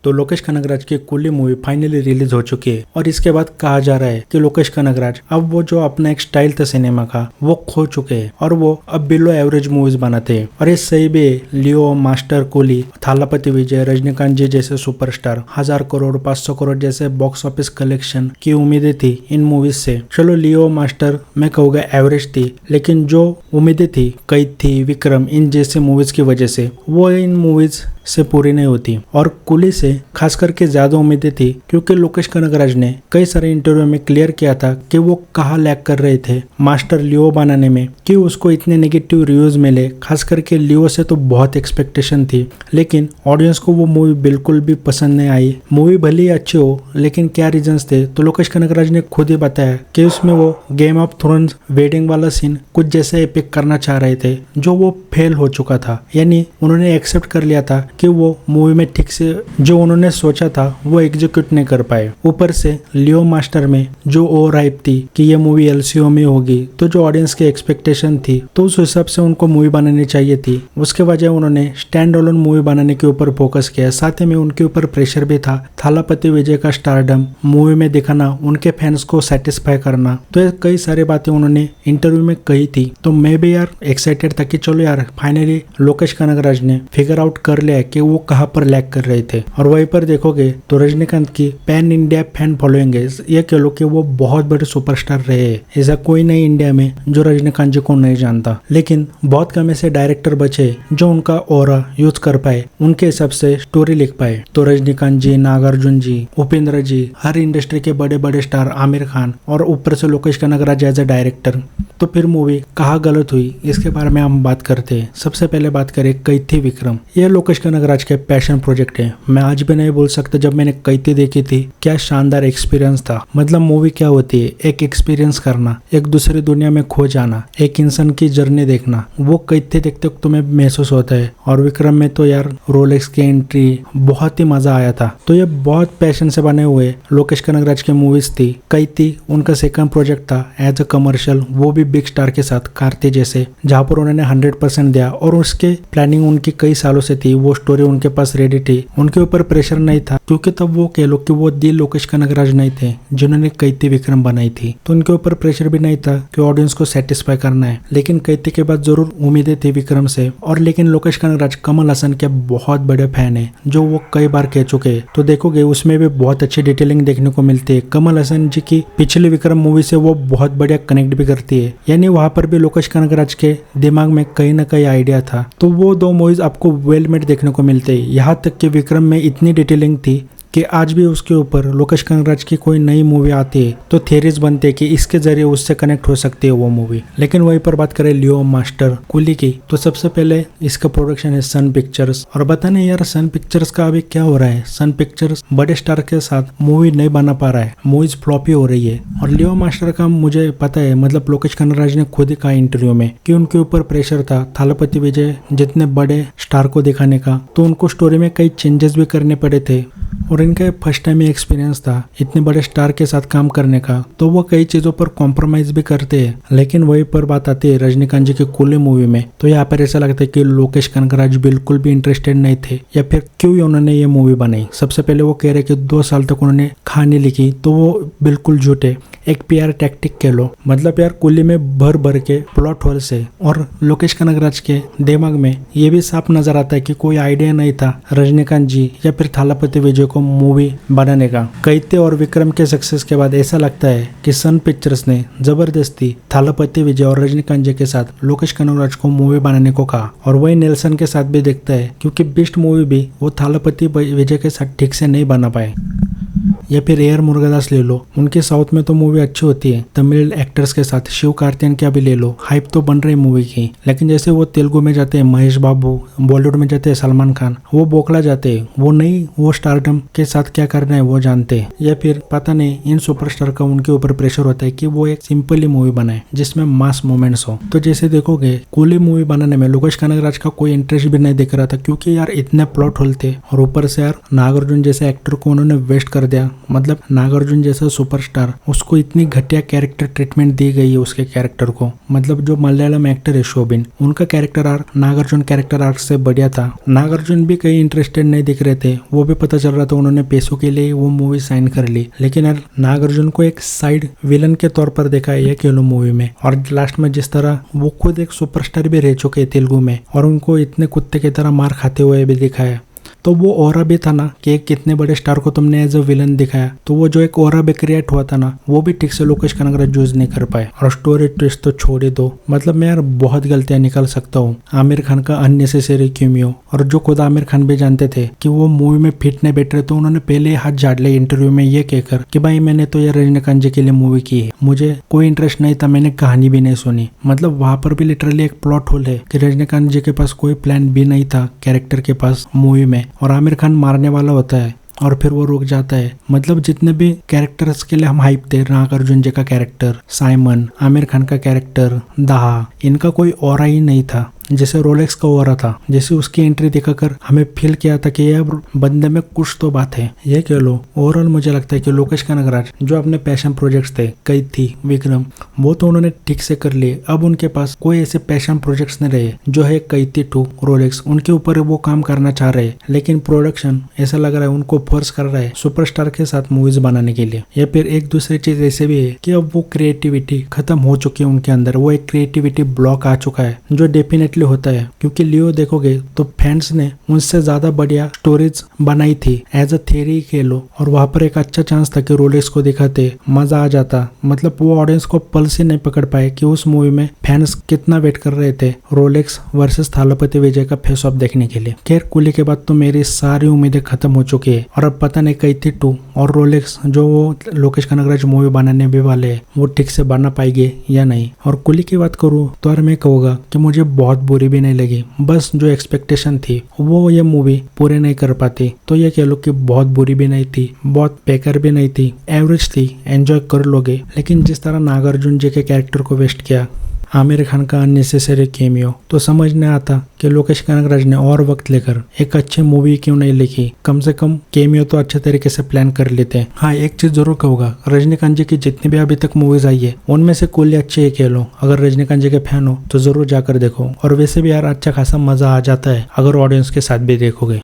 तो लोकेश कनगराज की coolie movie finally release हो चुकी है और इसके बाद कहा जा रहा है कि लोकेश कनगराज अब वो जो अपना एक स्टाइल था सिनेमा का वो खो चुके हैं और वो अब बिलो एवरेज मूवीज बनाते हैं। और ये सही भी है। लियो, मास्टर, कूली, थालापति विजय, रजनीकांत जी जैसे सुपरस्टार, 1000 करोड़ 500 करोड़ जैसे बॉक्स ऑफिस कलेक्शन की उम्मीदें थी इन मूवीज से। चलो लियो, मास्टर मैं कहूँगा एवरेज थी, लेकिन जो उम्मीदें थी कैद थी, विक्रम इन जैसे मूवीज की वजह से वो इन मूवीज से पूरी नहीं होती। और कूली से खास करके ज्यादा उम्मीदें थी क्योंकि लोकेश कनगराज ने कई सारे इंटरव्यू में क्लियर किया था कि वो कहाँ लैग कर रहे थे मास्टर लियो बनाने में कि उसको इतने नेगेटिव रिव्यूज मिले। खास करके लियो से तो बहुत एक्सपेक्टेशन थी, लेकिन ऑडियंस को वो मूवी बिल्कुल भी पसंद नहीं आई। मूवी भले ही अच्छी हो, लेकिन क्या रीजंस थे तो लोकेश कनगराज ने खुद ही बताया कि उसमें वो गेम ऑफ थ्रोन्स वेडिंग वाला सीन कुछ जैसे एपिक करना चाह रहे थे जो वो फेल हो चुका था। यानी उन्होंने एक्सेप्ट कर लिया था कि वो मूवी में ठीक से जो उन्होंने सोचा था वो एग्जीक्यूट नहीं कर पाए। ऊपर से लियो मास्टर में जो ओवर हाइप थी कि ये मूवी एलसीओ में होगी, तो जो ऑडियंस की एक्सपेक्टेशन थी तो उस हिसाब से उनको मूवी बनानी चाहिए थी। उसके वजह उन्होंने स्टैंड अलोन मूवी बनाने के ऊपर फोकस किया। साथ ही में उनके ऊपर प्रेशर भी था थालापति विजय का स्टारडम मूवी में दिखाना, उनके फैंस को सेटिस्फाई करना। तो ये कई सारी बातें उन्होंने इंटरव्यू में कही थी। तो मैं भी यार एक्साइटेड था कि चलो यार फाइनली लोकेश कनगराज ने फिगर आउट कर लिया कि वो कहाँ पर लैग कर रहे थे। और वहीं पर देखोगे तो रजनीकांत की पैन इंडिया फैन फॉलोइंग है। ये कह लो कि वो बहुत बड़े सुपरस्टार रहे हैं। ऐसा कोई नहीं इंडिया में जो रजनीकांत जी को नहीं जानता, लेकिन बहुत कम ऐसे डायरेक्टर बचे जो उनका ऑरा यूज कर पाए, उनके हिसाब से स्टोरी लिख पाए। तो रजनीकांत जी, नागार्जुन जी, उपेंद्र जी, हर इंडस्ट्री के बड़े बड़े स्टार, आमिर खान और ऊपर से Lokesh Kanagaraj as a director. तो फिर मूवी कहाँ गलत हुई इसके बारे में हम बात करते हैं। सबसे पहले बात करें कैथी विक्रम। ये लोकेश कनगराज के पैशन प्रोजेक्ट है। मैं आज भी नहीं बोल सकता जब मैंने कैथी देखी थी क्या शानदार एक्सपीरियंस था। मतलब मूवी क्या होती है, एक एक्सपीरियंस करना, एक दूसरी दुनिया में खो जाना, एक इंसान की जर्नी देखना, वो कैथी देखते तुम्हें महसूस होता है। और विक्रम में तो यार रोलेक्स की एंट्री बहुत ही मजा आया था। तो ये बहुत पैशन से बने हुए लोकेश कनगराज की मूवीज थी। कैथी उनका सेकंड प्रोजेक्ट था एज अ कमर्शियल, वो भी बिग स्टार के साथ, कार्ती जैसे, जहाँ पर उन्होंने 100% दिया। और उसके प्लानिंग उनकी कई सालों से थी, वो स्टोरी उनके पास रेडी थी, उनके ऊपर प्रेशर नहीं था क्योंकि तब वो कह लो कि वो दी लोकेश कनगराज नहीं थे जिन्होंने कैथी विक्रम बनाई थी। तो उनके ऊपर प्रेशर भी नहीं था कि ऑडियंस को सेटिस्फाई करना है। लेकिन कैथी के बाद जरूर उम्मीदें थी विक्रम से। और लेकिन लोकेश कनगराज कमल हसन के बहुत बड़े फैन है, जो वो कई बार कह चुके हैं। तो देखोगे उसमें भी बहुत अच्छी डिटेलिंग देखने को मिलती है। कमल हसन जी की पिछली विक्रम मूवी से वो बहुत बढ़िया कनेक्ट भी करती है। यानी वहां पर भी लोकेश कनगराज के दिमाग में कहीं ना कहीं आइडिया था। तो वो दो मूवीज आपको वेल मेड देखने को मिलते हैं। यहाँ तक कि विक्रम में इतनी डिटेलिंग थी कि आज भी उसके ऊपर लोकेश कनगराज की कोई नई मूवी आती है तो थियरीज बनते हैं कि इसके जरिए उससे कनेक्ट हो सकती है वो मूवी। लेकिन वहीं पर बात करें लियो, मास्टर, कूली की, तो सबसे पहले इसका प्रोडक्शन है सन पिक्चर्स। और बता नहीं यार सन पिक्चर्स का अभी क्या हो रहा है। सन पिक्चर्स बड़े स्टार के साथ मूवी नहीं बना पा रहा है, मूवीज फ्लॉप ही हो रही है। और लियो मास्टर का मुझे पता है, मतलब लोकेश कनगराज ने खुद ही कहा इंटरव्यू में कि उनके ऊपर प्रेशर था थालापति विजय जितने बड़े स्टार को दिखाने का, तो उनको स्टोरी में कई चेंजेस भी करने पड़े थे। और इनका फर्स्ट टाइम एक्सपीरियंस था इतने बड़े स्टार के साथ काम करने का, तो वो कई चीजों पर कॉम्प्रोमाइज भी करते हैं। लेकिन वहीं पर बात आती है रजनीकांत जी की कूली मूवी में, तो यहाँ पर ऐसा लगता है कि लोकेश कनगराज बिल्कुल भी इंटरेस्टेड नहीं थे, या फिर क्यों उन्होंने ये मूवी बनाई। सबसे पहले वो कह रहे कि 2 साल तक उन्होंने कहानी लिखी, तो वो बिल्कुल झूठे, एक पीआर टैक्टिक कह लो। मतलब यार कूली में भर भर के प्लॉट होल्स है। और लोकेश कनगराज के दिमाग में ये भी साफ नजर आता है कि कोई आइडिया नहीं था रजनीकांत जी या फिर थालापति विजय को मूवी बनाने का। कैथी और विक्रम के सक्सेस के बाद ऐसा लगता है कि सन पिक्चर्स ने जबरदस्ती थालापति विजय और रजनीकांत जी के साथ लोकेश कनगराज को मूवी बनाने को कहा। और वही नेल्सन के साथ भी देखता है क्योंकि बेस्ट मूवी भी वो थालापति विजय के साथ ठीक से नहीं बना पाए। या फिर एयर मुरुगदास ले लो, उनके साउथ में तो मूवी अच्छी होती है तमिल एक्टर्स के साथ। शिव कार्तिकेयन क्या भी ले लो, हाइप तो बन रही मूवी की। लेकिन जैसे वो तेलुगु में जाते हैं महेश बाबू, बॉलीवुड में जाते हैं सलमान खान, वो बोखला जाते हैं, वो नहीं, वो स्टारडम के साथ क्या करना है वो जानते हैं। या फिर पता नहीं इन सुपरस्टार का उनके ऊपर प्रेशर होता है कि वो एक सिंपली मूवी बनाए जिसमें मास मोमेंट्स हो। तो जैसे देखोगे कूली मूवी बनाने में लोकेश कनगराज का कोई इंटरेस्ट भी नहीं दिख रहा था क्योंकि यार इतने प्लॉट होल थे। और ऊपर से यार नागार्जुन जैसे एक्टर को उन्होंने वेस्ट कर दिया मतलब नागार्जुन जैसा सुपरस्टार, उसको इतनी घटिया कैरेक्टर ट्रीटमेंट दी गई है उसके कैरेक्टर को। मतलब जो मलयालम एक्टर है शोबिन, उनका character arc Nagarjuna character arc से बढ़िया था। नागार्जुन भी कहीं इंटरेस्टेड नहीं दिख रहे थे, वो भी पता चल रहा था उन्होंने पैसों के लिए वो मूवी साइन कर ली। लेकिन यार नागार्जुन को एक साइड विलन के तौर पर देखा है ये केलो मूवी में। और लास्ट में जिस तरह वो खुद एक सुपरस्टार भी रह चुके हैं तेलुगु में और उनको इतने कुत्ते की तरह मार खाते हुए भी दिखाया, तो वो ऑरा भी था ना कि एक कितने बड़े स्टार को तुमने एज अ विलन दिखाया, तो वो जो एक ऑरा भी क्रिएट हुआ था ना, वो भी ठीक से लोकेश कनगराज यूज नहीं कर पाए। और स्टोरी ट्विस्ट तो छोड़ ही दो, मतलब मैं यार बहुत गलतियां निकाल सकता हूँ। आमिर खान का अननेसेसरी क्यूमियो, और जो खुद आमिर खान भी जानते थे कि वो मूवी में फिट नहीं बैठ रहे, तो उन्होंने पहले ही हाथ झाड़ लिया इंटरव्यू में ये कहकर कि भाई मैंने तो यार रजनीकांत जी के लिए मूवी की है, मुझे कोई इंटरेस्ट नहीं था, मैंने कहानी भी नहीं सुनी। मतलब वहां पर भी लिटरली एक प्लॉट होल है कि रजनीकांत जी के पास कोई प्लान भी नहीं था कैरेक्टर के पास मूवी में, और आमिर खान मारने वाला होता है और फिर वो रुक जाता है। मतलब जितने भी कैरेक्टर्स के लिए हम हाइप थे, नागार्जुन जी का कैरेक्टर, साइमन, आमिर खान का कैरेक्टर, दाहा, इनका कोई ऑरा ही नहीं था। जैसे रोलेक्स का ऑरा था, जैसे उसकी एंट्री दिखाकर हमें फील किया था कि ये बंदे में कुछ तो बात है। ये कह लो ओवरऑल मुझे लगता है कि लोकेश कनगराज जो अपने पैशन प्रोजेक्ट्स थे, कैद थी, विक्रम, वो तो उन्होंने ठीक से कर लिए। अब उनके पास कोई ऐसे पैशन प्रोजेक्ट्स नहीं रहे। जो है कैद थी 2, रोलेक्स, उनके ऊपर वो काम करना चाह रहे हैं, लेकिन प्रोडक्शन ऐसा लग रहा है उनको फोर्स कर रहा है सुपरस्टार के साथ मूवीज बनाने के लिए। या फिर एक दूसरी चीज ऐसे भी है कि अब वो क्रिएटिविटी खत्म हो चुकी है उनके अंदर, वो एक क्रिएटिविटी ब्लॉक आ चुका है जो डेफिनेटली होता है। क्योंकि लियो देखोगे तो फैंस ने उनसे ज्यादा बढ़िया स्टोरीज बनाई थी एज अ थियरी के लो, और वहां पर एक अच्छा चांस था कि रोलेक्स को दिखाते, मजा आ जाता। मतलब वो ऑडियंस को पल्स ही नहीं पकड़ पाए कि उस मूवी में फैंस कितना वेट कर रहे थे रोलेक्स वर्सेस थालापति विजय का फेस ऑफ देखने के लिए। खैर कुली के बाद तो मेरी सारी उम्मीदें खत्म हो चुकी है, और अब पता नहीं कैद थी 2 और रोलेक्स जो वो लोकेश कनगराज मूवी बनाने भी वाले है वो ठीक से बना पाएंगे या नहीं। और कुली की बात करूँ तो यार मैं कहूँगा कि मुझे बहुत बुरी भी नहीं लगी, बस जो एक्सपेक्टेशन थी वो ये मूवी पूरे नहीं कर पाती। तो ये कह लो कि बहुत बुरी भी नहीं थी, बहुत बेकार भी नहीं थी, एवरेज थी, एंजॉय कर लोगे। लेकिन जिस तरह नागार्जुन जी के कैरेक्टर को वेस्ट किया, आमिर खान का अननेसेसरी कैमियो, तो समझ नहीं आता कि लोकेश कनगराज ने और वक्त लेकर एक अच्छी मूवी क्यों नहीं लिखी। कम से कम कैमियो तो अच्छे तरीके से प्लान कर लेते। हाँ एक चीज जरूर कहूंगा, रजनीकांत जी की जितनी भी अभी तक मूवीज आई है उनमें से कोई अच्छी है कह लो। अगर रजनीकांत जी के फैन हो तो जरूर जाकर देखो, और वैसे भी यार अच्छा खासा मजा आ जाता है अगर ऑडियंस के साथ भी देखोगे।